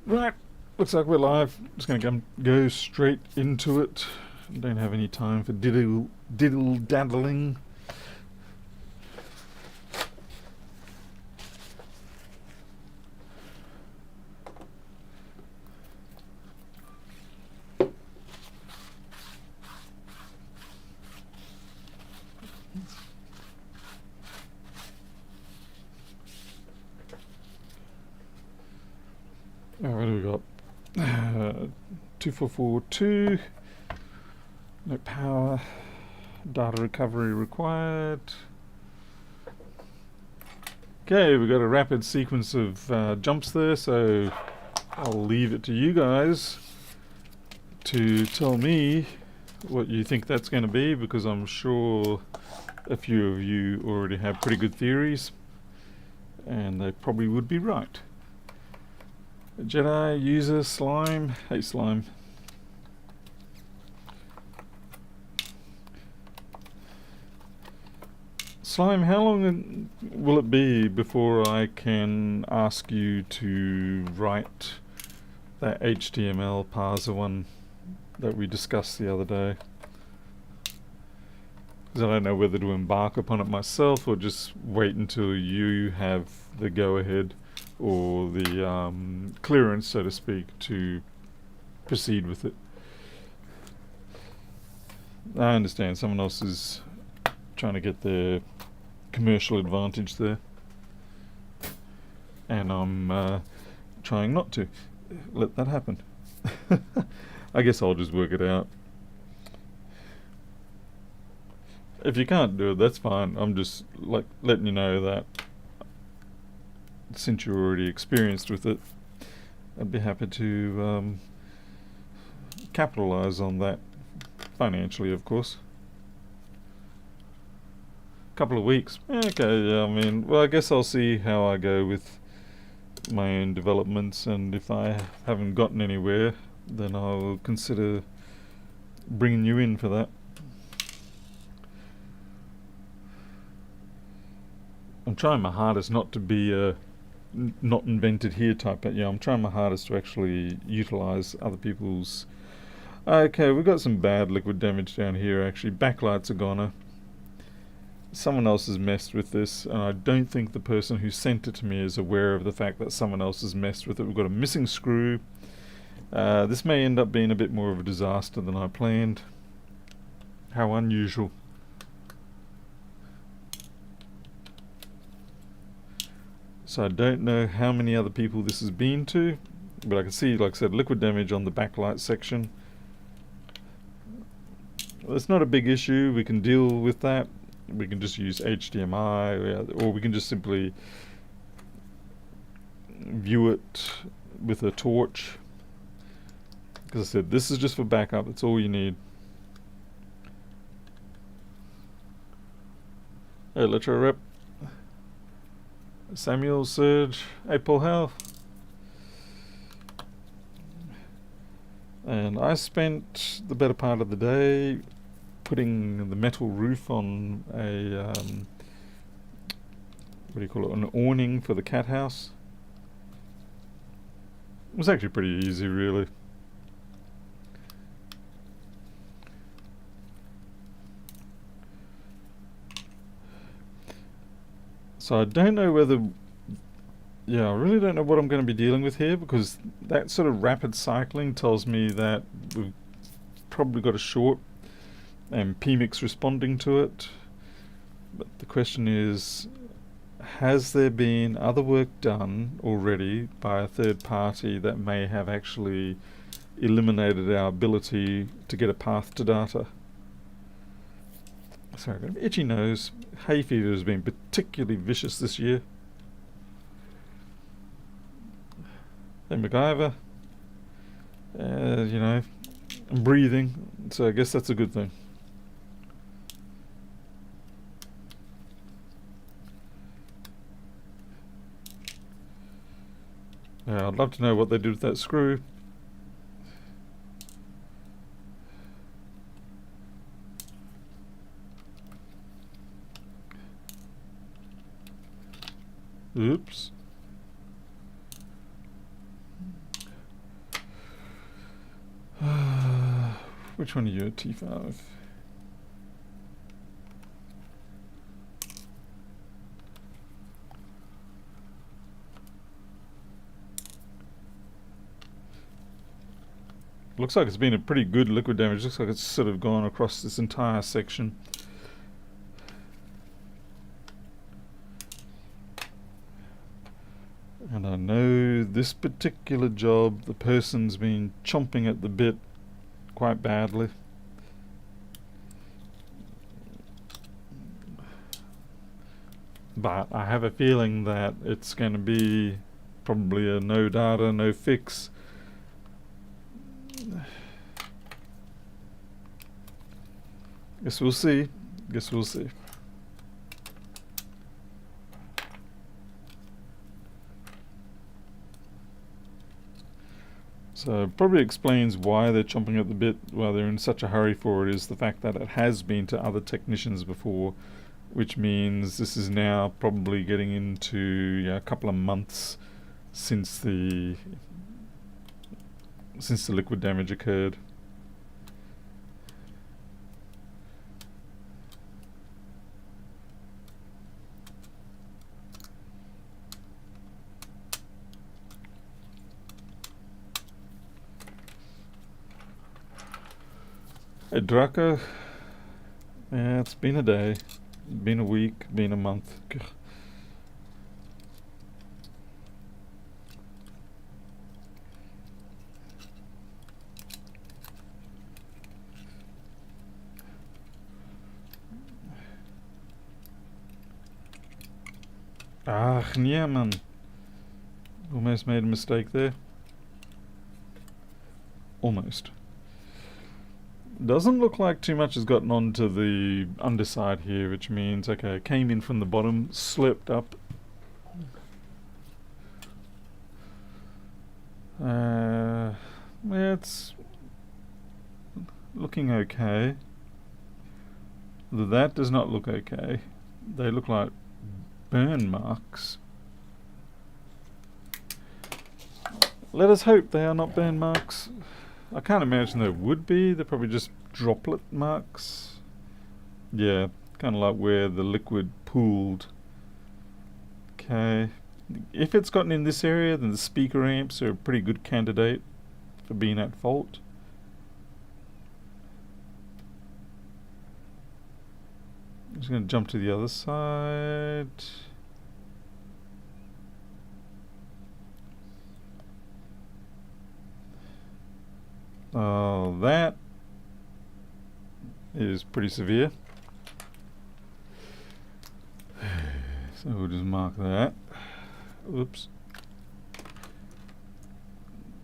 Right, looks like we're live. Just going to go straight into it. Don't have any time for diddle daddling. What do we got? 2442. No power. Data recovery required. Okay, we've got a rapid sequence of jumps there, so I'll leave it to you guys to tell me what you think that's going to be, because I'm sure a few of you already have pretty good theories, and they probably would be right. Jedi, user, slime. Hey, slime. Slime, how long will it be before I can ask you to write that HTML parser one that we discussed the other day? Because I don't know whether to embark upon it myself or just wait until you have the go-ahead or the clearance, so to speak, to proceed with it. I understand someone else is trying to get their commercial advantage there, and I'm trying not to let that happen. I guess I'll just work it out. If you can't do it, that's fine. I'm just like letting you know that since you're already experienced with it, I'd be happy to capitalize on that financially, of course. Couple of weeks. Okay, yeah, I mean, well, I guess I'll see how I go with my own developments, and if I haven't gotten anywhere, then I'll consider bringing you in for that. I'm trying my hardest not to be a not invented here type, but yeah, I'm trying my hardest to actually utilize other people's. Okay, we've got some bad liquid damage down here actually. Backlights are goner. Someone else has messed with this, and I don't think the person who sent it to me is aware of the fact that someone else has messed with it. We've got a missing screw. This may end up being a bit more of a disaster than I planned. How unusual. So I don't know how many other people this has been to, but I can see, like I said, liquid damage on the backlight section. Well, it's not a big issue. We can deal with that. We can just use HDMI, or we can just simply view it with a torch. Because I said, this is just for backup. That's all you need. Hey, Electro Rep. Samuel, Serge, April Hell. And I spent the better part of the day putting the metal roof on a what do you call it, an awning for the cat house. It was actually pretty easy, really. So I don't know whether, yeah, I really don't know what I'm going to be dealing with here, because that sort of rapid cycling tells me that we've probably got a short and PMIX responding to it. But the question is, has there been other work done already by a third party that may have actually eliminated our ability to get a path to data? Sorry, I've got an itchy nose. Hay fever has been particularly vicious this year. Hey, MacGyver. You know, I'm breathing, so I guess that's a good thing. Yeah, I'd love to know what they did with that screw. Oops. Which one are you, T5? Looks like it's been a pretty good liquid damage. Looks like it's sort of gone across this entire section. And I know this particular job, the person's been chomping at the bit quite badly. But I have a feeling that it's going to be probably a no data, no fix. Guess we'll see. Guess we'll see. So probably explains why they're chomping at the bit, why they're in such a hurry for it, is the fact that it has been to other technicians before, which means this is now probably getting into a couple of months since the liquid damage occurred. Hey Draka, yeah, it's been a day, been a week, been a month. Ach, yeah, man. Almost made a mistake there. Almost. Doesn't look like too much has gotten onto the underside here, which means, okay, it came in from the bottom, slipped up. Yeah, it's looking okay. That does not look okay. They look like burn marks. Let us hope they are not burn marks. I can't imagine there would be. They're probably just droplet marks. Yeah, kind of like where the liquid pooled. Okay. If it's gotten in this area, then the speaker amps are a pretty good candidate for being at fault. I'm just going to jump to the other side. Oh, that is pretty severe. So we'll just mark that. Oops.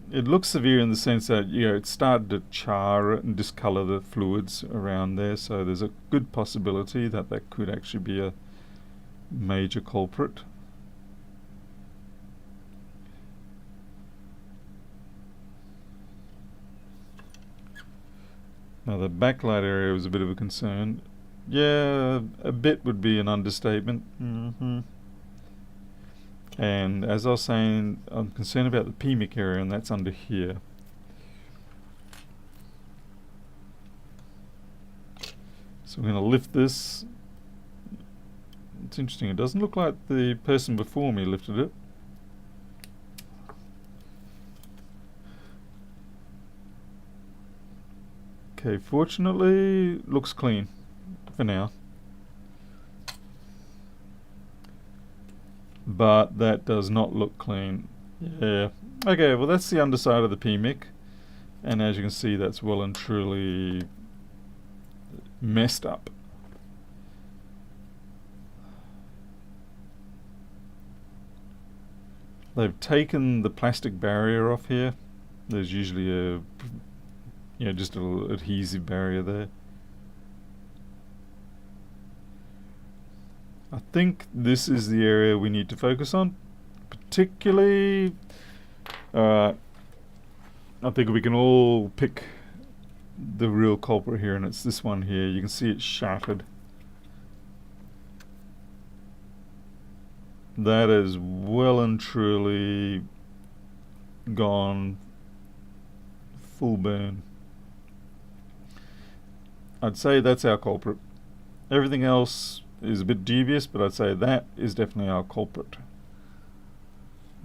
It looks severe in the sense that, it started to char and discolor the fluids around there, so there's a good possibility that that could actually be a major culprit. Now the backlight area was a bit of a concern. Yeah, a bit would be an understatement. And as I was saying, I'm concerned about the PMIC area, and that's under here. So we're going to lift this. It's interesting, it doesn't look like the person before me lifted it. Okay, fortunately, looks clean for now. But that does not look clean. Yeah. Okay, well that's the underside of the PMIC. And as you can see, that's well and truly messed up. They've taken the plastic barrier off here. There's usually a just a little adhesive barrier there. I think this is the area we need to focus on, particularly. I think we can all pick the real culprit here, and it's this one here. You can see it's shattered. That is well and truly gone full burn. I'd say that's our culprit. Everything else is a bit dubious, but I'd say that is definitely our culprit.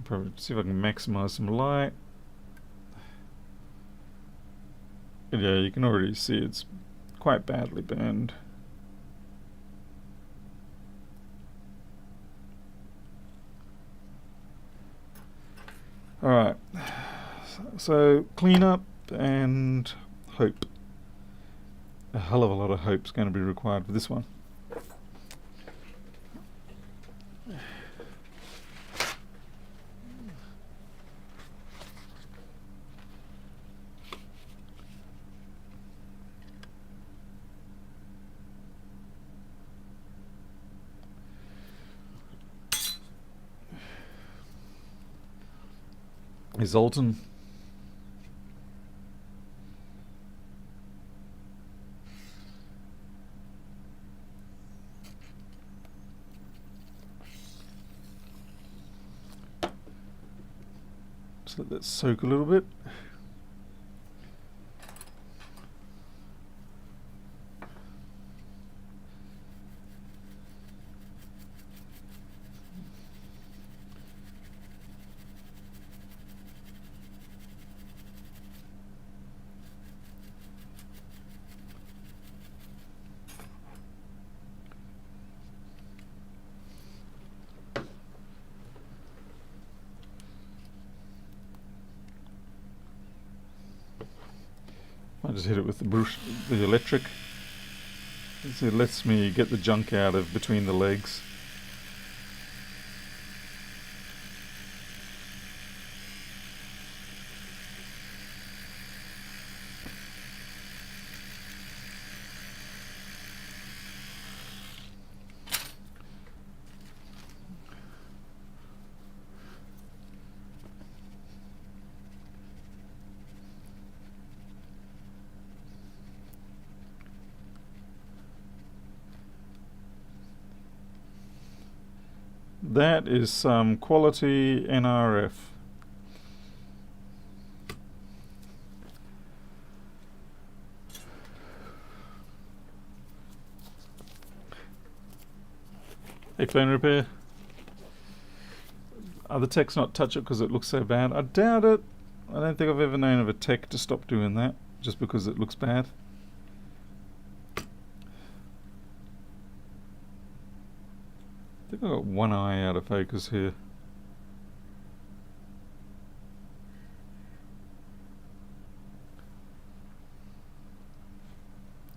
Probably see if I can maximize some light. But yeah, you can already see it's quite badly burned. Alright, so clean up and hope. A hell of a lot of hope's going to be required for this one. Is Alton. Just let that soak a little bit. I just hit it with the brush, the electric. It lets me get the junk out of between the legs. That is some quality NRF. Hey, phone repair. The techs not touch it because it looks so bad? I doubt it. I don't think I've ever known of a tech to stop doing that just because it looks bad. I think I've got one eye out of focus here.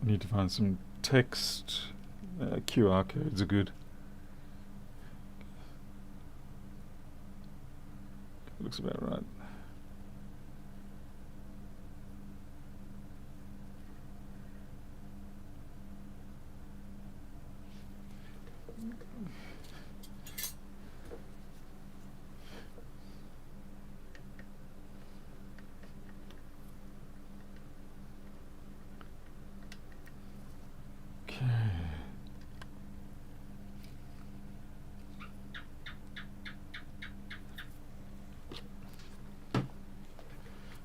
I need to find some text. QR codes are good. Looks about right.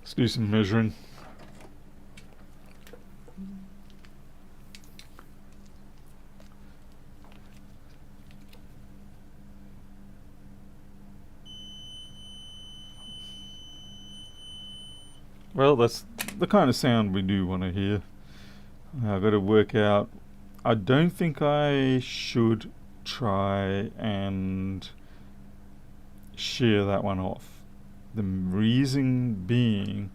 Let's do some measuring. Well, that's the kind of sound we do want to hear. I've got to work out. I don't think I should try and shear that one off. The reason being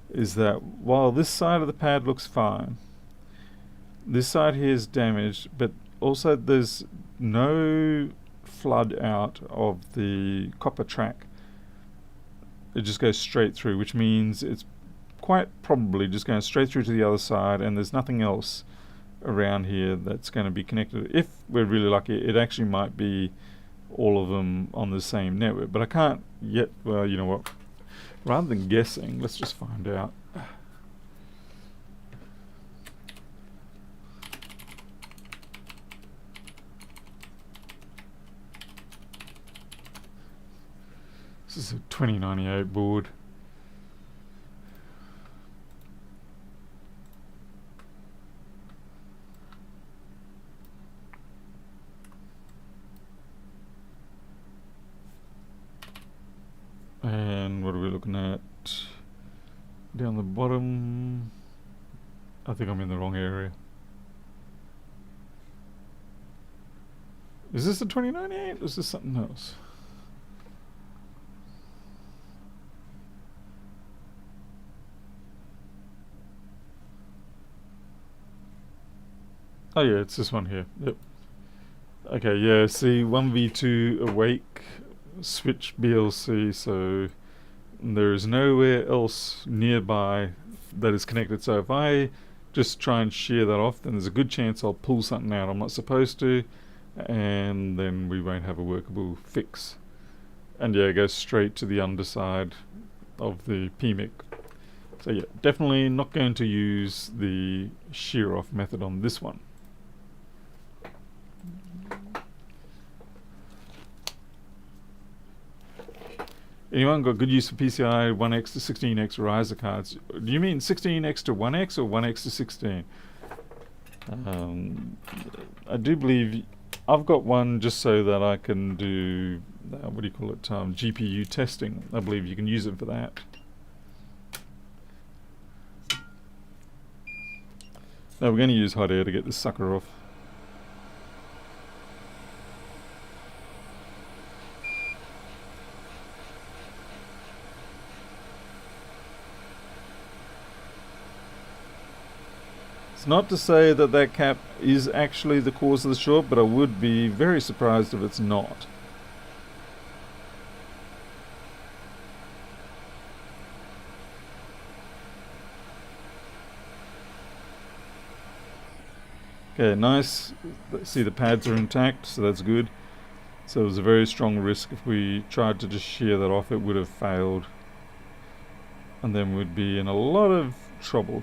is that while this side of the pad looks fine, this side here is damaged, but also there's no flood out of the copper track. It just goes straight through, which means it's quite probably just going straight through to the other side, and there's nothing else around here that's going to be connected. If we're really lucky, it actually might be all of them on the same network, but I can't yet. Well, you know what, rather than guessing, let's just find out. This is a 2098 board. And what are we looking at? Down the bottom. I think I'm in the wrong area. Is this the 2098 or is this something else? Oh yeah, it's this one here. Yep. Okay, yeah, see, 1v2 awake, switch BLC, so there is nowhere else nearby that is connected. So if I just try and shear that off, then there's a good chance I'll pull something out I'm not supposed to, and then we won't have a workable fix. And yeah, it goes straight to the underside of the PMIC. So yeah, definitely not going to use the shear off method on this one. Anyone got good use for PCI 1x to 16x riser cards? Do you mean 16x to 1x or 1x to 16? I do believe I've got one just so that I can do, what do you call it, GPU testing. I believe you can use it for that. No, we're going to use hot air to get this sucker off. It's not to say that that cap is actually the cause of the short, but I would be very surprised if it's not. Okay, nice. See, the pads are intact, so that's good. So it was a very strong risk. If we tried to just shear that off, it would have failed. And then we'd be in a lot of trouble.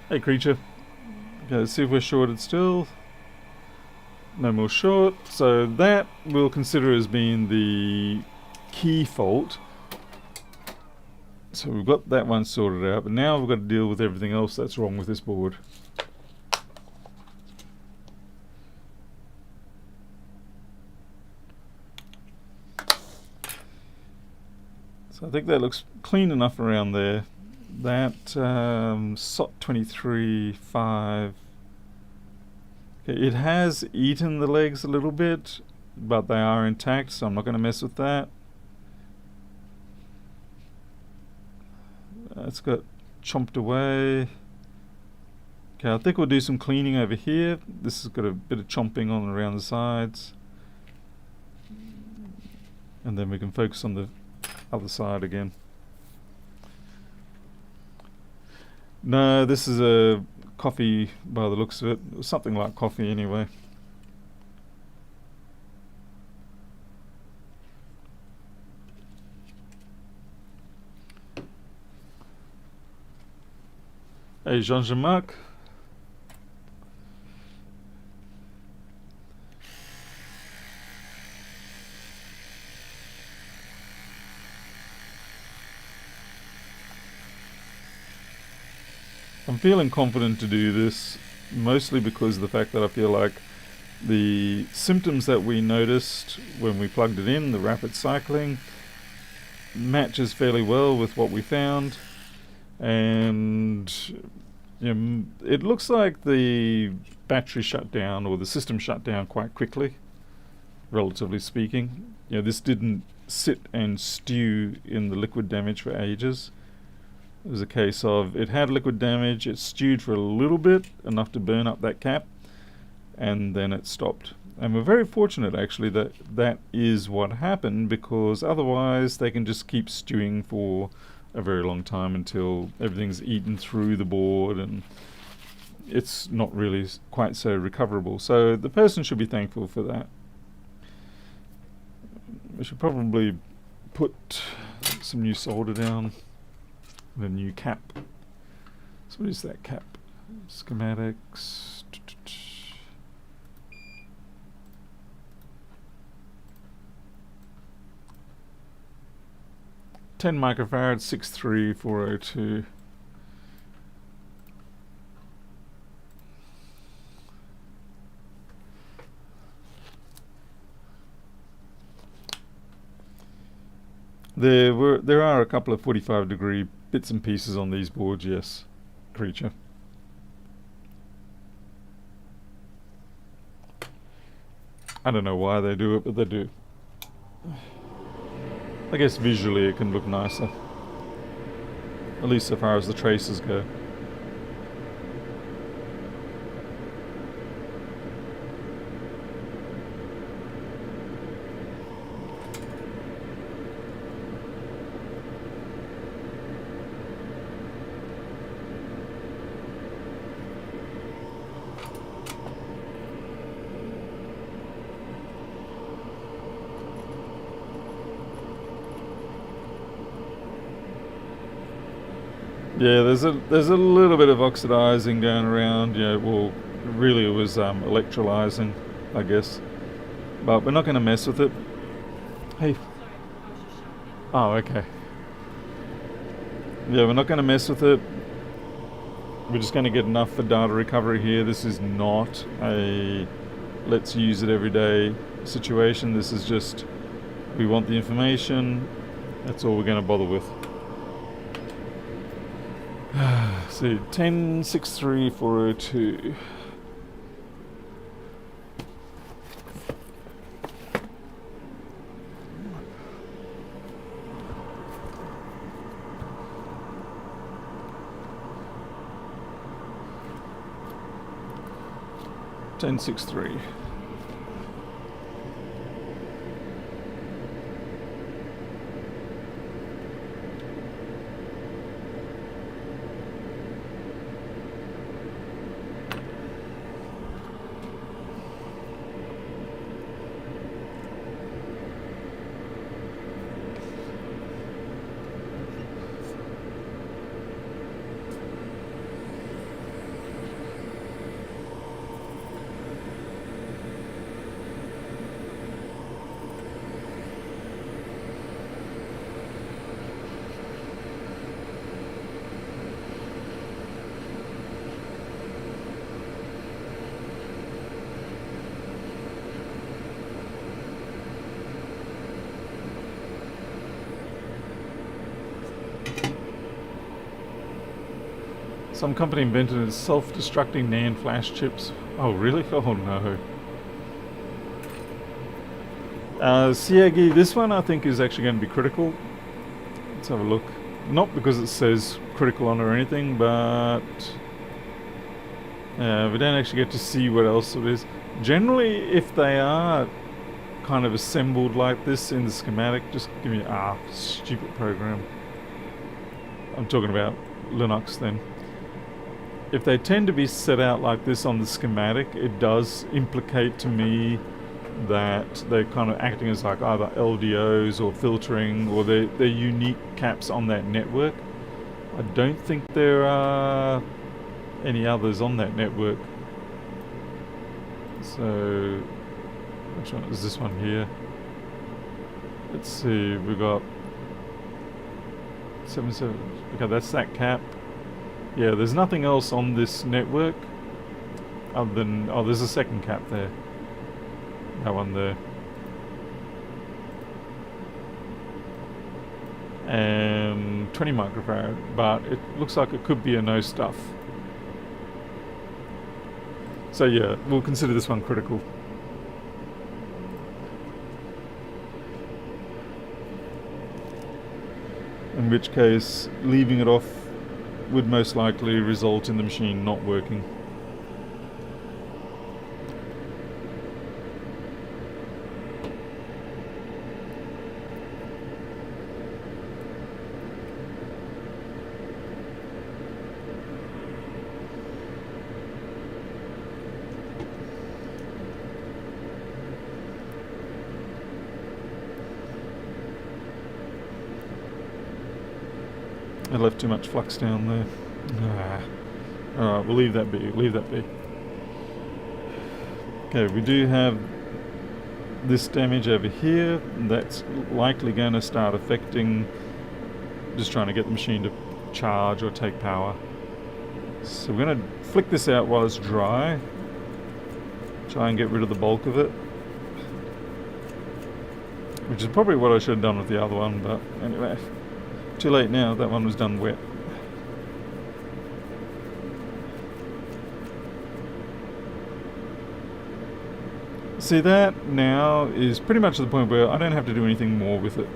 Hey creature. Okay, let's see if we're shorted still. No more short. So that we'll consider as being the key fault. So we've got that one sorted out, but now we've got to deal with everything else that's wrong with this board. So I think that looks clean enough around there. That SOT 23.5. Okay, it has eaten the legs a little bit, but they are intact, so I'm not going to mess with that. It's got chomped away. Okay, I think we'll do some cleaning over here. This has got a bit of chomping on around the sides. And then we can focus on the other side again. No, this is a coffee by the looks of it. Something like coffee anyway. Hey, Jean-Marc. I'm feeling confident to do this, mostly because of the fact that I feel like the symptoms that we noticed when we plugged it in, the rapid cycling, matches fairly well with what we found. And it looks like the battery shut down, or the system shut down quite quickly, relatively speaking. This didn't sit and stew in the liquid damage for ages. It was a case of it had liquid damage, it stewed for a little bit, enough to burn up that cap, and then it stopped. And we're very fortunate actually that that is what happened, because otherwise they can just keep stewing for a very long time until everything's eaten through the board and it's not really quite so recoverable. So the person should be thankful for that. We should probably put some new solder down. The new cap. So what is that cap? Schematics. 10 microfarads, 63402. There are a couple of 45-degree bits and pieces on these boards, yes, creature. I don't know why they do it, but they do. I guess visually it can look nicer. At least so far as the traces go. Yeah, there's a little bit of oxidizing going around. Yeah, well, really it was electrolyzing, I guess. But we're not going to mess with it. Hey. Oh, okay. Yeah, we're not going to mess with it. We're just going to get enough for data recovery here. This is not a let's use it every day situation. This is just we want the information. That's all we're going to bother with. So 1063402. Ten six three. Some company invented self-destructing NAND flash chips. Oh, really? Oh, no. Siagi, this one I think is actually going to be critical. Let's have a look. Not because it says critical on it or anything, but we don't actually get to see what else it is. Generally, if they are kind of assembled like this in the schematic, just give me... stupid program. I'm talking about Linux then. If they tend to be set out like this on the schematic, it does implicate to me that they're kind of acting as like either LDOs or filtering, or they're unique caps on that network. I don't think there are any others on that network. So, which one is this one here? Let's see, we've got 77. Okay, that's that cap. Yeah, there's nothing else on this network other than... Oh, there's a second cap there. That one there. And 20 microfarad, but it looks like it could be a no stuff. So yeah, we'll consider this one critical. In which case, leaving it off would most likely result in the machine not working. I left too much flux down there. Alright, we'll leave that be. Leave that be. Okay, we do have this damage over here. That's likely going to start affecting... Just trying to get the machine to charge or take power. So we're going to flick this out while it's dry. Try and get rid of the bulk of it. which is probably what I should have done with the other one, but anyway, too late now. That one was done wet. See, that now is pretty much to the point where I don't have to do anything more with it,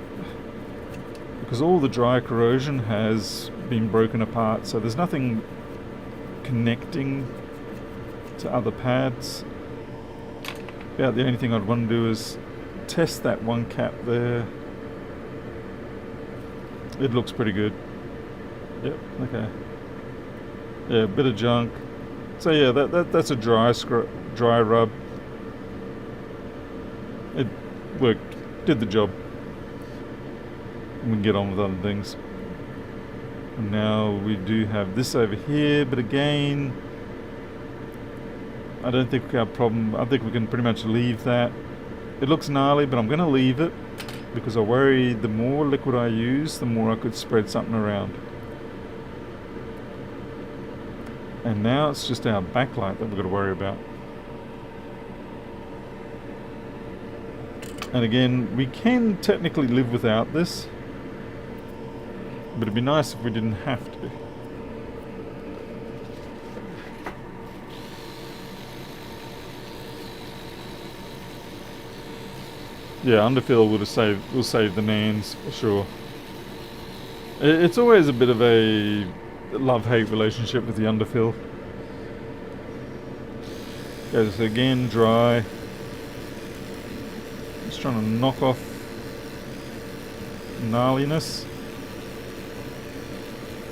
because all the dry corrosion has been broken apart, so there's nothing connecting to other pads. About the only thing I'd want to do is test that one cap there. It looks pretty good. Yep, okay. Yeah, a bit of junk. So yeah, that's a dry rub. It worked, did the job. We can get on with other things. And now we do have this over here, but again, I don't think we have a problem. I think we can pretty much leave that. It looks gnarly, but I'm going to leave it because I worry the more liquid I use, the more I could spread something around. And now it's just our backlight that we've got to worry about. And again, we can technically live without this, but it'd be nice if we didn't have to. Yeah, underfill will save the nans for sure. It's always a bit of a love-hate relationship with the underfill. Goes again dry. Just trying to knock off gnarliness.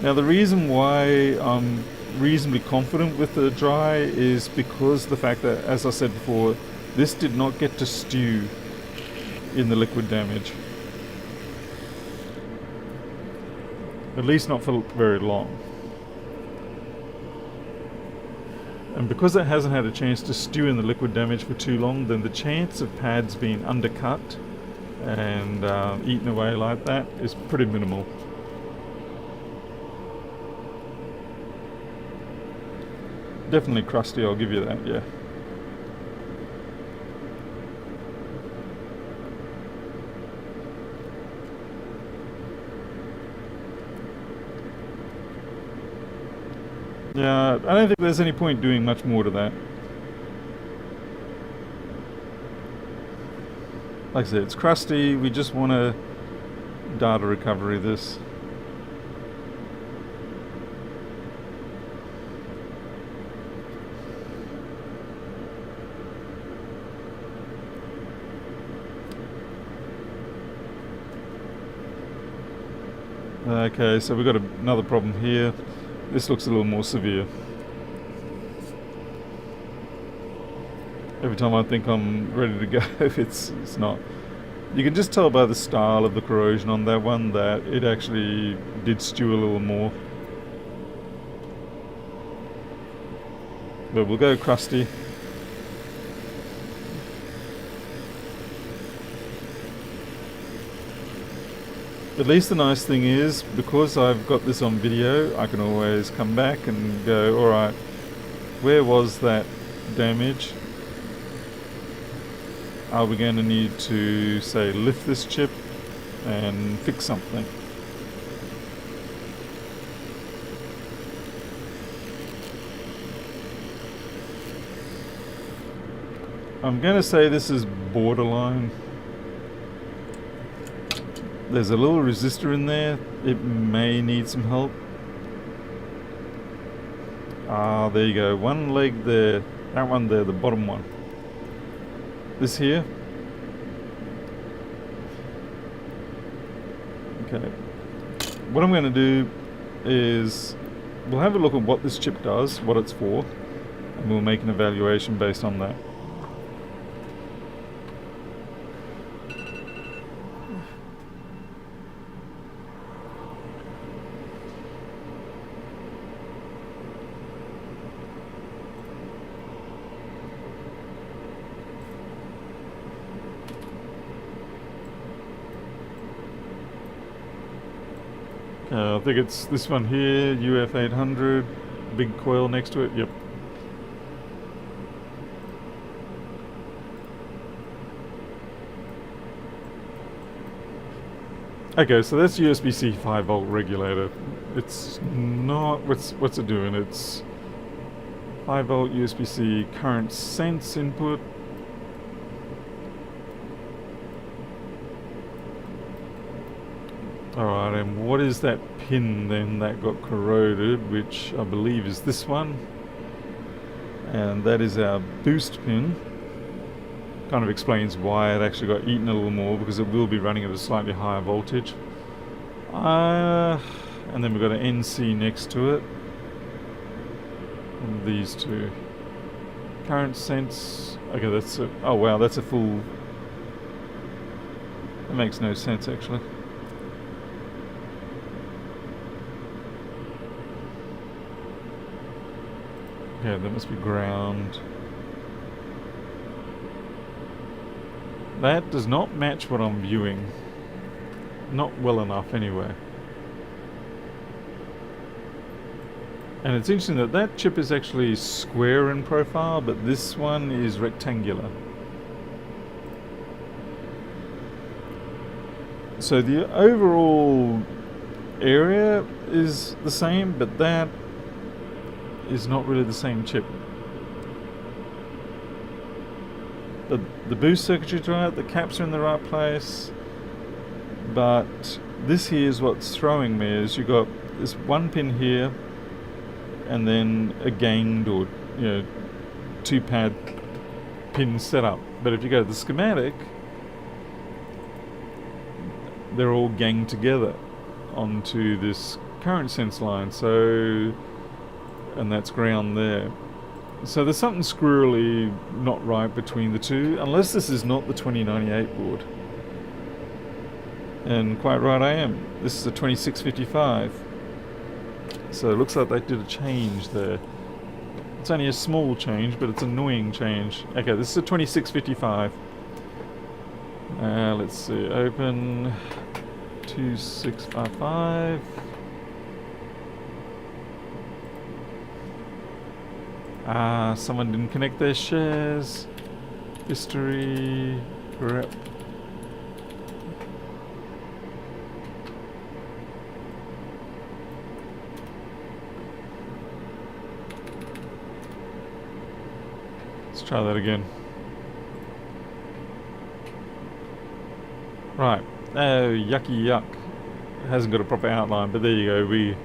Now the reason why I'm reasonably confident with the dry is because the fact that, as I said before, this did not get to stew in the liquid damage. At least not for very long. And because it hasn't had a chance to stew in the liquid damage for too long, then the chance of pads being undercut and eaten away like that is pretty minimal. Definitely crusty, I'll give you that, yeah. Yeah, I don't think there's any point doing much more to that. Like I said, it's crusty, we just want to data recovery this. Okay, so we've got another problem here. This looks a little more severe. Every time I think I'm ready to go, it's not. You can just tell by the style of the corrosion on that one that it actually did stew a little more. But we'll go crusty. At least the nice thing is, because I've got this on video, I can always come back and go, alright, where was that damage? Are we going to need to, say, lift this chip and fix something? I'm going to say this is borderline. There's a little resistor in there. It may need some help. Ah, there you go. One leg there. That one there, the bottom one. This here. Okay. What I'm going to do is we'll have a look at what this chip does, what it's for, and we'll make an evaluation based on that. I think it's this one here, UF800, big coil next to it, yep. Okay, so that's USB-C 5-volt regulator. It's not... What's it doing? It's 5-volt USB-C current sense input. Alright, and what is that pin then that got corroded, which I believe is this one? And that is our boost pin. Kind of explains why it actually got eaten a little more, because it will be running at a slightly higher voltage. And then we've got an NC next to it. And these two. Current sense. Okay, that's a... Oh wow, that's a full... That makes no sense actually. Yeah, that must be ground. That does not match what I'm viewing. Not well enough anyway. And it's interesting that that chip is actually square in profile, but this one is rectangular. So the overall area is the same, but that is not really the same chip. The boost circuitry's right, the caps are in the right place, but this here is what's throwing me, is you got this one pin here, and then a ganged or, you know, 2-pad pin setup. But if you go to the schematic, they're all ganged together onto this current sense line. So, and that's ground there. So there's something squirrely not right between the two, unless this is not the 2098 board. And quite right I am. This is a 2655. So it looks like they did a change there. It's only a small change, but it's an annoying change. Okay, this is a 2655. Let's see, open 2655. Someone didn't connect their shares. History, rep. Let's try that again. Right. Oh, yucky yuck. It hasn't got a proper outline, but there you go. We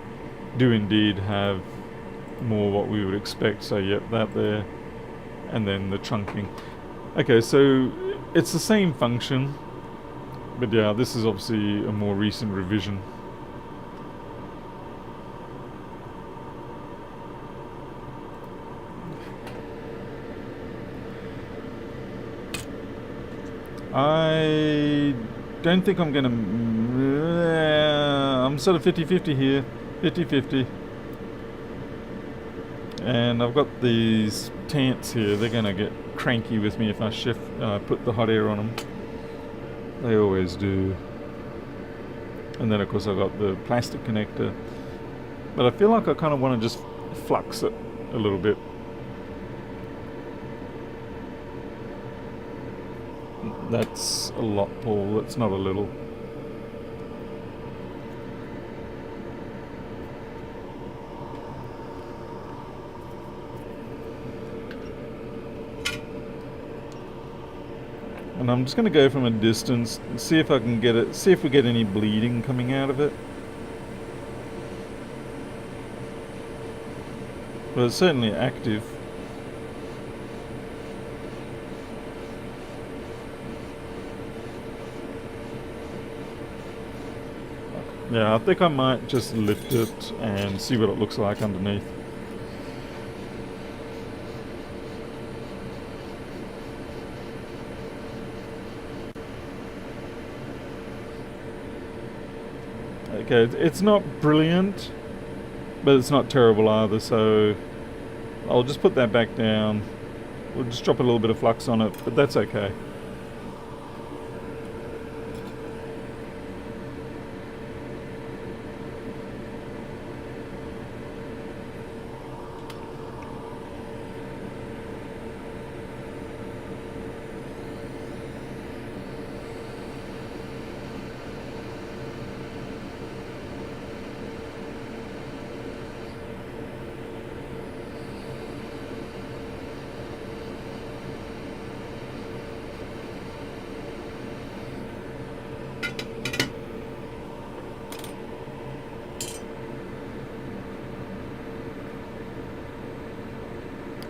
do indeed have more what we would expect. So yep, that there, and then the trunking. Okay, so it's the same function, but yeah, this is obviously a more recent revision. I don't think I'm gonna... I'm sort of 50-50 here. 50-50. And I've got these tents here. They're gonna get cranky with me if I put the hot air on them. They always do. And then of course I've got the plastic connector. But I feel like I kind of want to just flux it a little bit. That's a lot, Paul. That's not a little. And I'm just going to go from a distance and see if I can get it, see if we get any bleeding coming out of it. But it's certainly active. Yeah, I think I might just lift it and see what it looks like underneath. Okay, it's not brilliant, but it's not terrible either, so I'll just put that back down. We'll just drop a little bit of flux on it, but that's okay.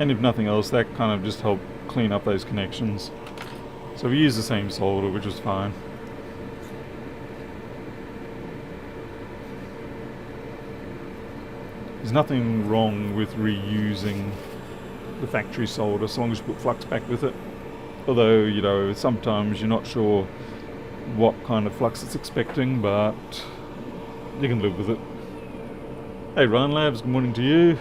And if nothing else, that kind of just helped clean up those connections. So we used the same solder, which was fine. There's nothing wrong with reusing the factory solder as long as you put flux back with it. Although, you know, sometimes you're not sure what kind of flux it's expecting, but you can live with it. Hey Ryan Labs, good morning to you.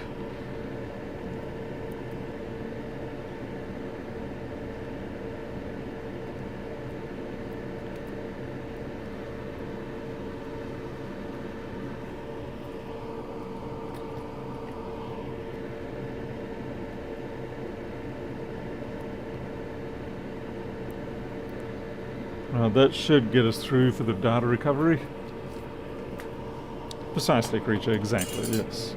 That should get us through for the data recovery. Precisely, creature, exactly, yes.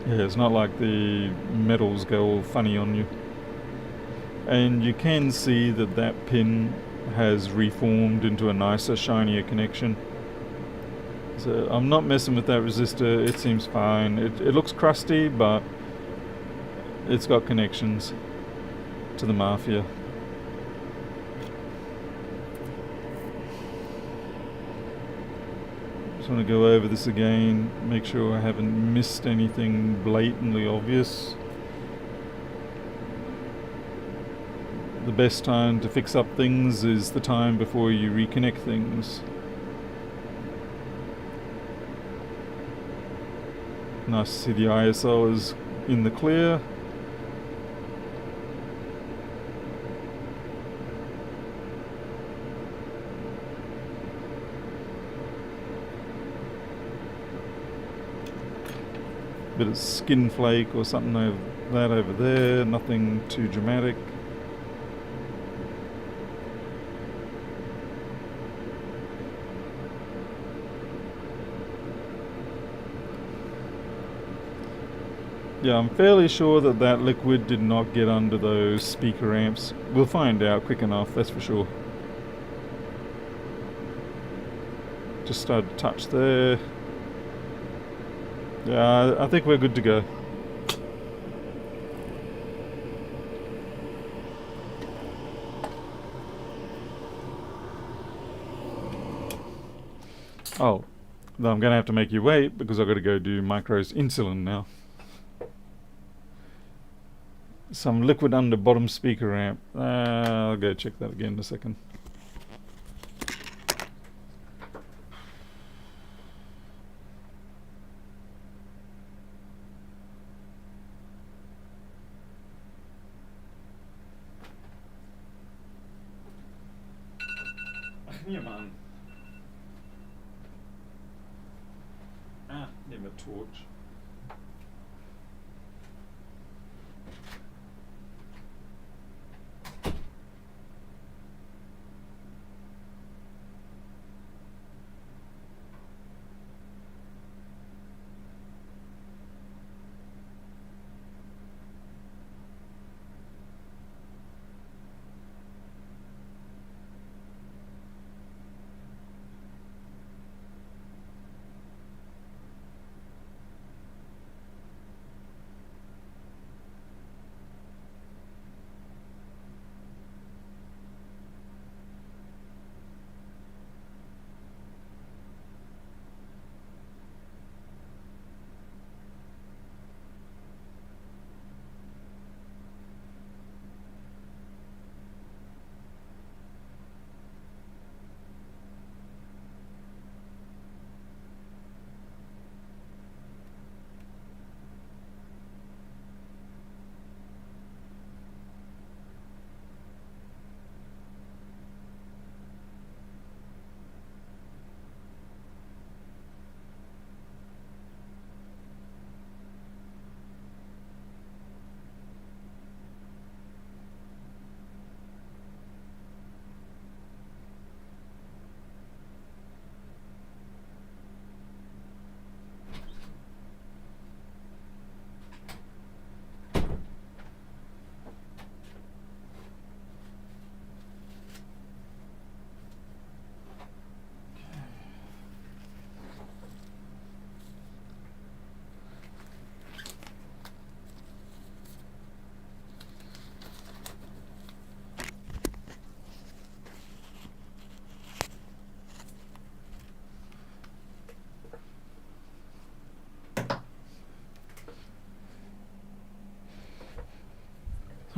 Yeah, it's not like the metals go all funny on you. And you can see that that pin has reformed into a nicer, shinier connection. So I'm not messing with that resistor, it seems fine. It looks crusty, but it's got connections to the Mafia. Just want to go over this again, make sure I haven't missed anything blatantly obvious. The best time to fix up things is the time before you reconnect things. Nice to see the ISO is in the clear. Bit of skin flake or something over that over there, nothing too dramatic. Yeah, I'm fairly sure that that liquid did not get under those speaker amps. We'll find out quick enough, that's for sure. Just started to touch there. Yeah, I think we're good to go. Oh, then I'm going to have to make you wait because I've got to go do micros insulin now. Some liquid under bottom speaker amp. I'll go check that again in a second. Ja, man. Neem a torch.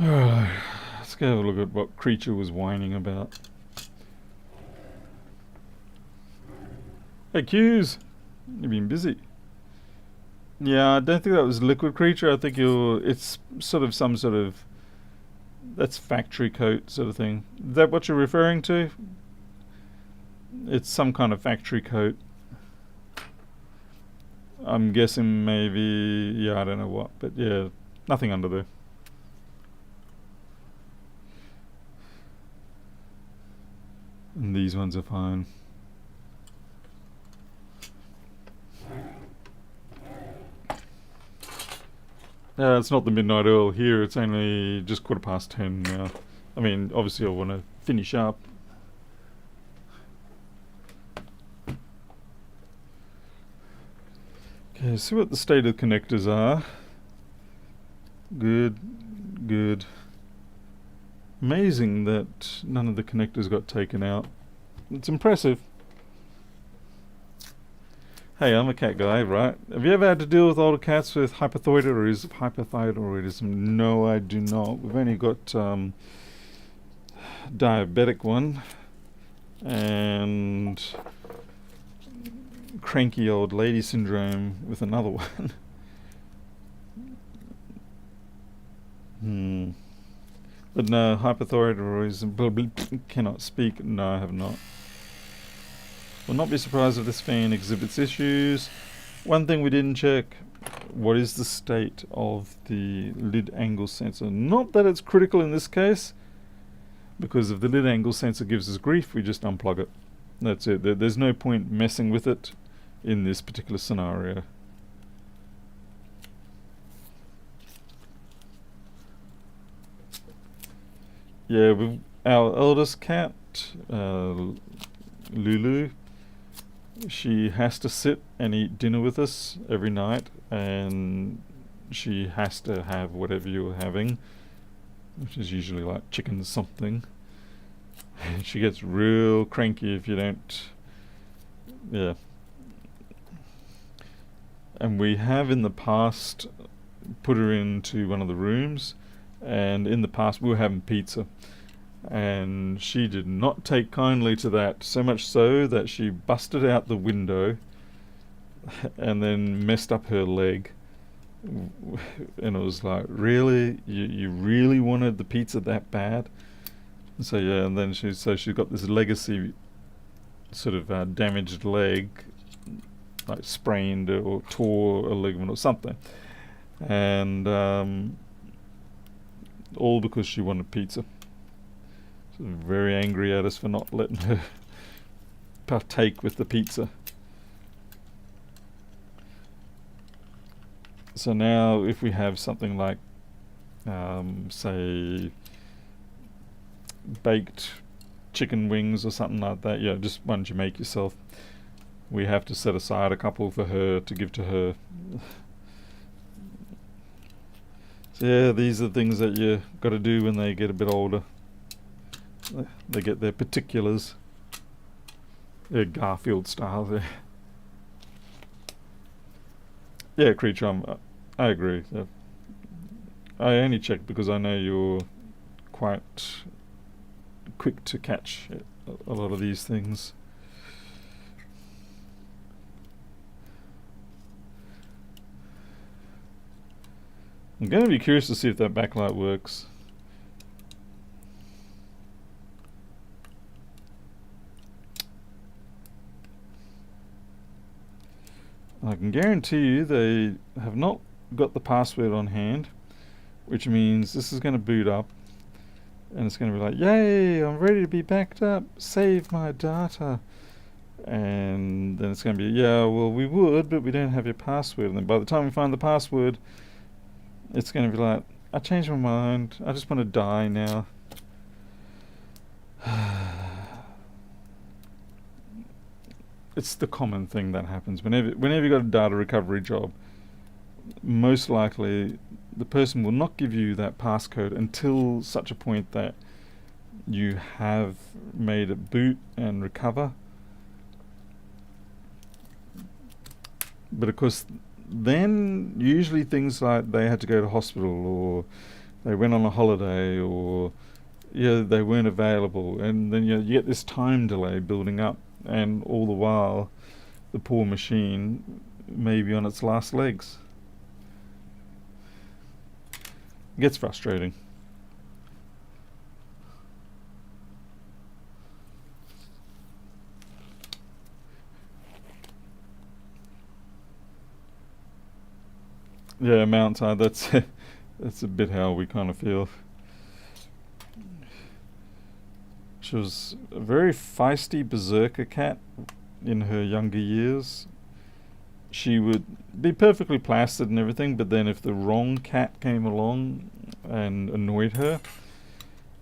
Alright, let's go have a look at what Creature was whining about. Hey, Q's! You've been busy. Yeah, I don't think that was Liquid Creature. I think it's sort of some sort of... That's factory coat sort of thing. Is that what you're referring to? It's some kind of factory coat. I'm guessing maybe... Yeah, I don't know what. But yeah, nothing under there. And these ones are fine. It's not the midnight oil here. It's only just 10:15 now. I mean, obviously I want to finish up. Okay, see what the state of the connectors are. Good, good. Amazing that none of the connectors got taken out. It's impressive. Hey, I'm a cat guy, right? Have you ever had to deal with older cats with hypothyroidism? No, I do not. We've only got diabetic one and cranky old lady syndrome with another one. But no, hypothyroidism, cannot speak. No, I have not. Will not be surprised if this fan exhibits issues. One thing we didn't check, what is the state of the lid angle sensor? Not that it's critical in this case, because if the lid angle sensor gives us grief, we just unplug it. That's it. There's no point messing with it in this particular scenario. Yeah, with our eldest cat, Lulu, she has to sit and eat dinner with us every night, and she has to have whatever you're having, which is usually like chicken something. She gets real cranky if you don't. Yeah. And we have in the past put her into one of the rooms, and in the past we were having pizza, and she did not take kindly to that, so much so that she busted out the window and then messed up her leg. And it was like, really? You really wanted the pizza that bad? So yeah, and then she's got this legacy sort of damaged leg, like sprained or tore a ligament or something, and all because she wanted pizza. So very angry at us for not letting her partake with the pizza. So now if we have something like say baked chicken wings or something like that, yeah, just ones you make yourself, we have to set aside a couple for her to give to her. So yeah, these are things that you got to do when they get a bit older. They get their particulars. Yeah, Garfield style there. Yeah, Creature, I agree. Yeah. I only checked because I know you're quite quick to catch a lot of these things. I'm going to be curious to see if that backlight works. I can guarantee you they have not got the password on hand, which means this is going to boot up and it's going to be like, yay, I'm ready to be backed up, save my data. And then it's going to be, yeah, well, we would, but we don't have your password. And then by the time we find the password, it's going to be like, I changed my mind, I just want to die now. It's the common thing that happens whenever you got a data recovery job. Most likely the person will not give you that passcode until such a point that you have made it boot and recover. But of course then usually things like they had to go to hospital or they went on a holiday, or they weren't available, and then you get this time delay building up, and all the while the poor machine may be on its last legs. It gets frustrating. Yeah, Mountainside, that's that's a bit how we kind of feel. She was a very feisty berserker cat in her younger years. She would be perfectly placid and everything, but then if the wrong cat came along and annoyed her,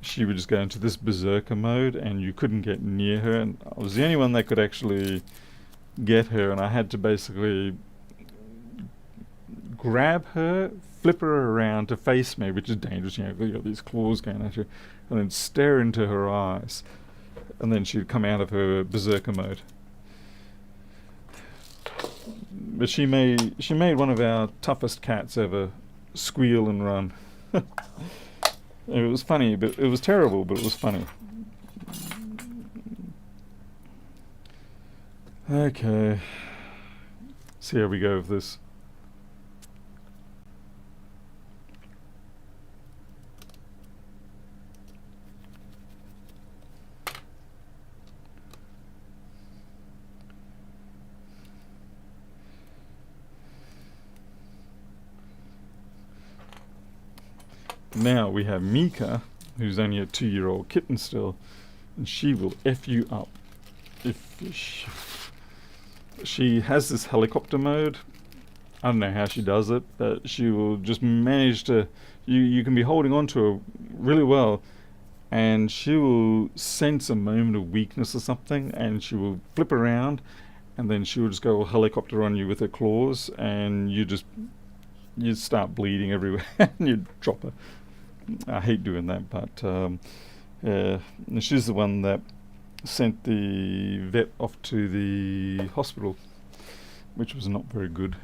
she would just go into this berserker mode, and you couldn't get near her. And I was the only one that could actually get her, and I had to basically grab her, flip her around to face me, which is dangerous. You got these claws going at you, and then stare into her eyes, and then she'd come out of her berserker mode. But she made one of our toughest cats ever squeal and run. It was funny, but it was terrible, but it was funny. Okay, see how we go with this. Now we have Mika, who's only a 2-year-old kitten still, and she will F you up. If she has this helicopter mode, I don't know how she does it, but she will just manage to, you can be holding on to her really well, and she will sense a moment of weakness or something, and she will flip around, and then she will just go helicopter on you with her claws, and you start bleeding everywhere, and you drop her. I hate doing that, but she's the one that sent the vet off to the hospital, which was not very good.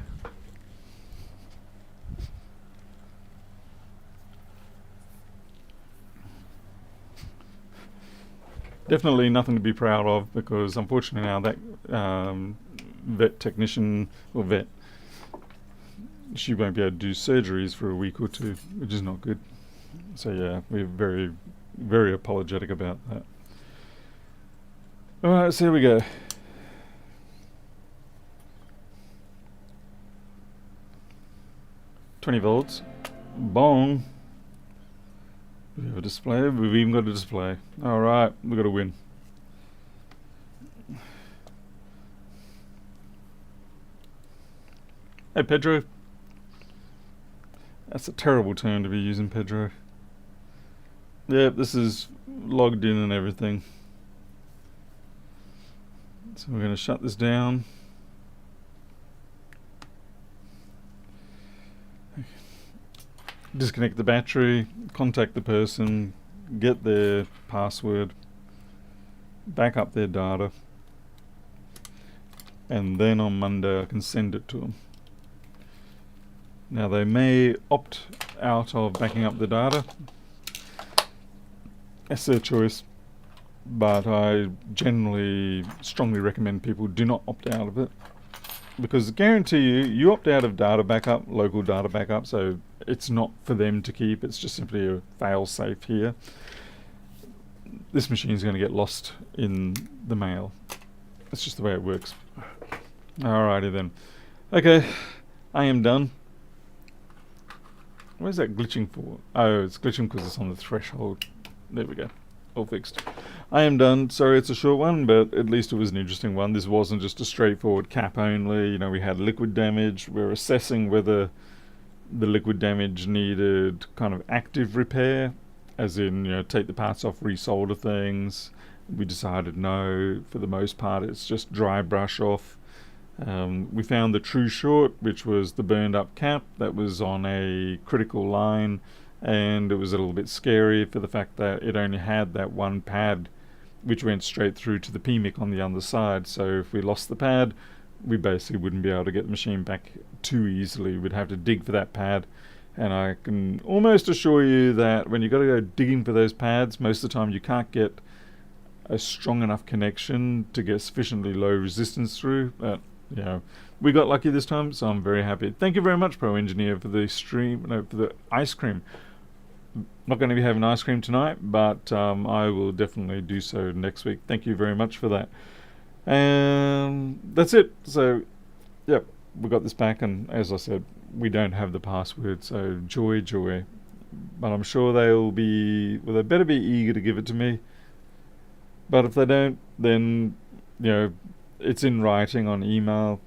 Definitely nothing to be proud of, because unfortunately now that vet technician, or vet, she won't be able to do surgeries for a week or two, which is not good. So yeah, we're very, very apologetic about that. Alright, so here we go. $20. Bong. We have a display. We've even got a display. Alright, we've got to win. Hey, Pedro. That's a terrible term to be using, Pedro. Yep, this is logged in and everything. So we're going to shut this down. Disconnect the battery, contact the person, get their password, back up their data, and then on Monday I can send it to them. Now they may opt out of backing up the data. That's their choice, but I generally strongly recommend people do not opt out of it, because I guarantee you opt out of data backup, local data backup, so it's not for them to keep, it's just simply a fail safe here. This machine is going to get lost in the mail. That's just the way it works. Alrighty then. Okay, I am done. Where's that glitching for? Oh, it's glitching because it's on the threshold. There we go. All fixed. I am done. Sorry it's a short one, but at least it was an interesting one. This wasn't just a straightforward cap only. You know, we had liquid damage. We're assessing whether the liquid damage needed kind of active repair, as in, you know, take the parts off, resolder things. We decided no, for the most part it's just dry brush off. We found the true short, which was the burned up cap that was on a critical line, and it was a little bit scary for the fact that it only had that one pad which went straight through to the PMIC on the other side. So if we lost the pad, we basically wouldn't be able to get the machine back too easily. We'd have to dig for that pad, And I can almost assure you that when you got to go digging for those pads, most of the time you can't get a strong enough connection to get sufficiently low resistance through. But we got lucky this time, so I'm very happy. Thank you very much, Pro Engineer, for the for the ice cream. Not going to be having ice cream tonight, but I will definitely do so next week. Thank you very much for that. And that's it. So, yep, we got this back, and as I said, we don't have the password, so joy. But I'm sure they better be eager to give it to me. But if they don't, then, it's in writing on email.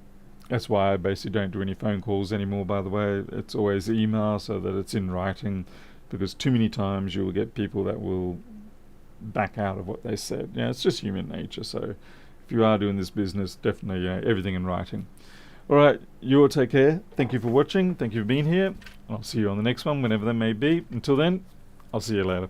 That's why I basically don't do any phone calls anymore, by the way. It's always email so that it's in writing, because too many times you will get people that will back out of what they said. It's just human nature. So if you are doing this business, definitely everything in writing. All right, you all take care. Thank you for watching. Thank you for being here. I'll see you on the next one, whenever that may be. Until then, I'll see you later.